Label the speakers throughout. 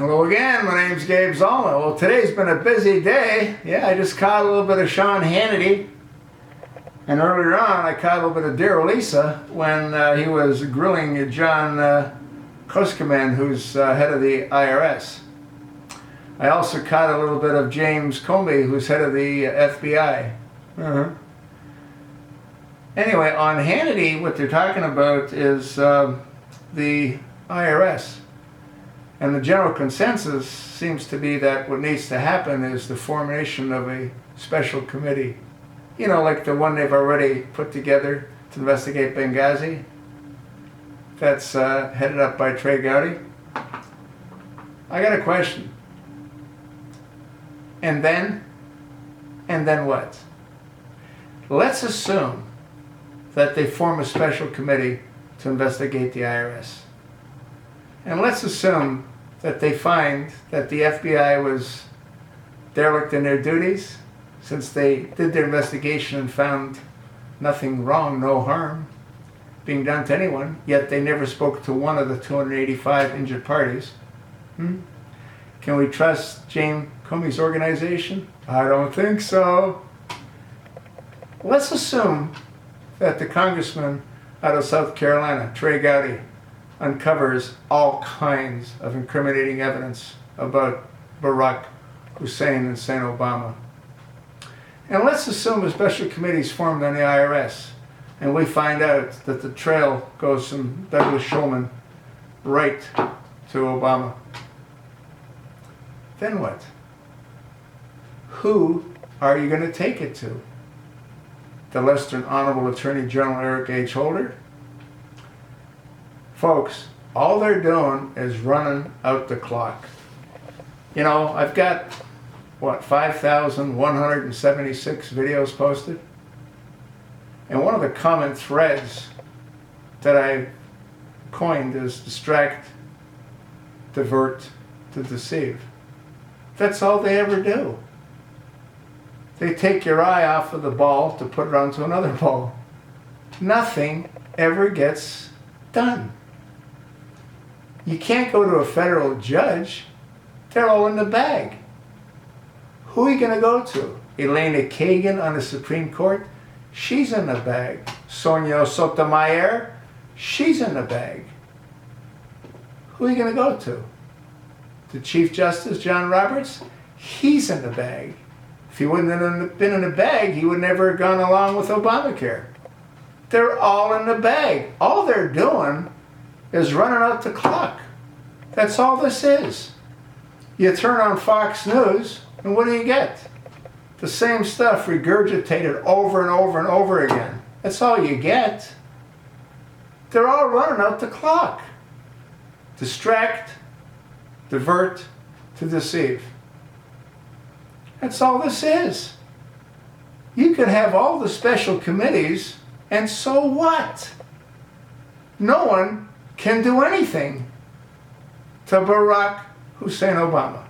Speaker 1: Hello again, my name's Gabe Zalma. Well, today's been a busy day. Yeah, I just caught a little bit of Sean Hannity. And earlier on, I caught a little bit of Daryl Lisa when he was grilling John Koskaman, who's head of the IRS. I also caught a little bit of James Comey, who's head of the FBI. Anyway, on Hannity, what they're talking about is the IRS. And the general consensus seems to be that what needs to happen is the formation of a special committee. You know, like the one they've already put together to investigate Benghazi. That's headed up by Trey Gowdy. I got a question. And then what? Let's assume that they form a special committee to investigate the IRS. And let's assume that they find that the FBI was derelict in their duties, since they did their investigation and found nothing wrong, no harm being done to anyone, yet they never spoke to one of the 285 injured parties. Can we trust James Comey's organization? I don't think so. Let's assume that the congressman out of South Carolina, Trey Gowdy, uncovers all kinds of incriminating evidence about Barack Hussein and St. Obama. And let's assume a special committee is formed on the IRS, and we find out that the trail goes from Douglas Shulman right to Obama. Then what? Who are you going to take it to? The less than Honorable Attorney General Eric H. Holder? Folks, all they're doing is running out the clock. You know, I've got, 5,176 videos posted? And one of the common threads that I coined is distract, divert, to deceive. That's all they ever do. They take your eye off of the ball to put it onto another ball. Nothing ever gets done. You can't go to a federal judge. They're all in the bag. Who are you going to go to? Elena Kagan on the Supreme Court? She's in the bag. Sonia Sotomayor? She's in the bag. Who are you going to go to? The Chief Justice, John Roberts? He's in the bag. If he wouldn't have been in the bag, he would never have gone along with Obamacare. They're all in the bag. All they're doing is running out the clock. That's all this is. You turn on Fox News, and what do you get? The same stuff regurgitated over and over and over again. That's all you get. They're all running out the clock. Distract, divert, to deceive. That's all this is. You could have all the special committees, and so what? No one can do anything to Barack Hussein Obama.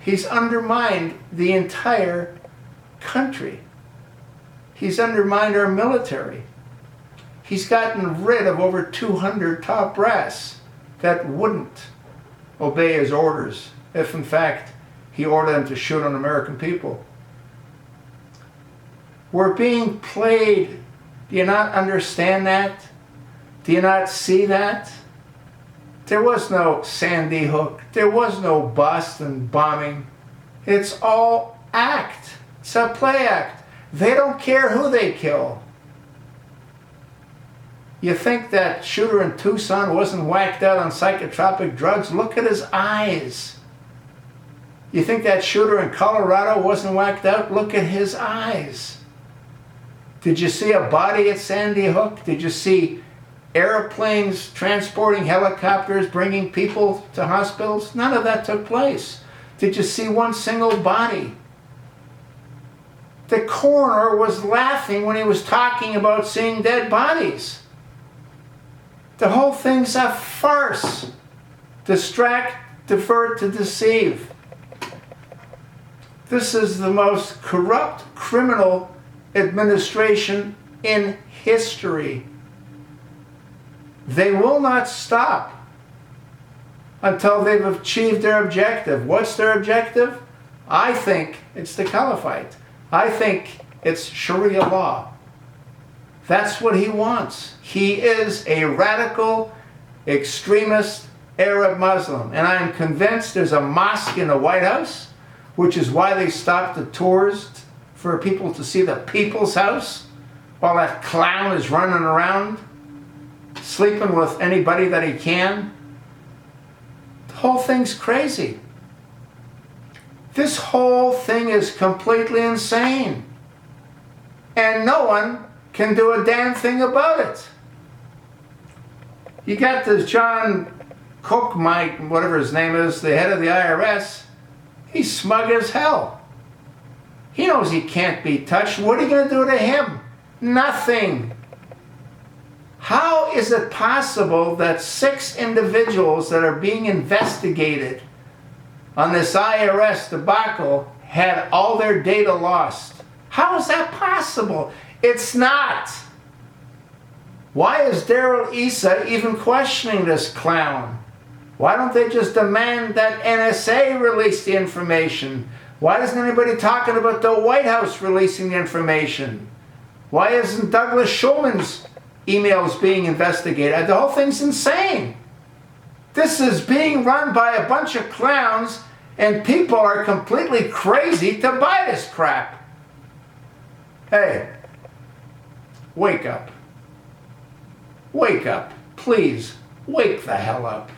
Speaker 1: He's undermined the entire country. He's undermined our military. He's gotten rid of over 200 top brass that wouldn't obey his orders if, in fact, he ordered them to shoot on American people. We're being played. Do you not understand that? Do you not see that? There was no Sandy Hook. There was no Boston bombing. It's all act. It's a play act. They don't care who they kill. You think that shooter in Tucson wasn't whacked out on psychotropic drugs? Look at his eyes. You think that shooter in Colorado wasn't whacked out? Look at his eyes. Did you see a body at Sandy Hook? Did you see airplanes transporting helicopters, bringing people to hospitals? None of that took place. Did you see one single body? The coroner was laughing when he was talking about seeing dead bodies. The whole thing's a farce. Distract, divert, to deceive. This is the most corrupt criminal administration in history. They will not stop. until they've achieved their objective. What's their objective? I think it's the caliphate. I think it's Sharia law. That's what he wants. He is a radical, extremist Arab Muslim. And I am convinced there's a mosque in the White House, which is why they stopped the tours for people to see the people's house while that clown is running around sleeping with anybody that he can. The whole thing's crazy. This whole thing is completely insane. And no one can do a damn thing about it. You got this John Cook, Mike, whatever his name is, the head of the IRS. He's smug as hell. He knows he can't be touched. What are you going to do to him? Nothing. How is it possible that 6 individuals that are being investigated on this IRS debacle had all their data lost? How is that possible? It's not. Why is Darrell Issa even questioning this clown? Why don't they just demand that NSA release the information? Why isn't anybody talking about the White House releasing the information? Why isn't Douglas Schulman's emails being investigated? The whole thing's insane. This is being run by a bunch of clowns, and people are completely crazy to buy this crap. Hey, wake up. Wake up. Please, wake the hell up.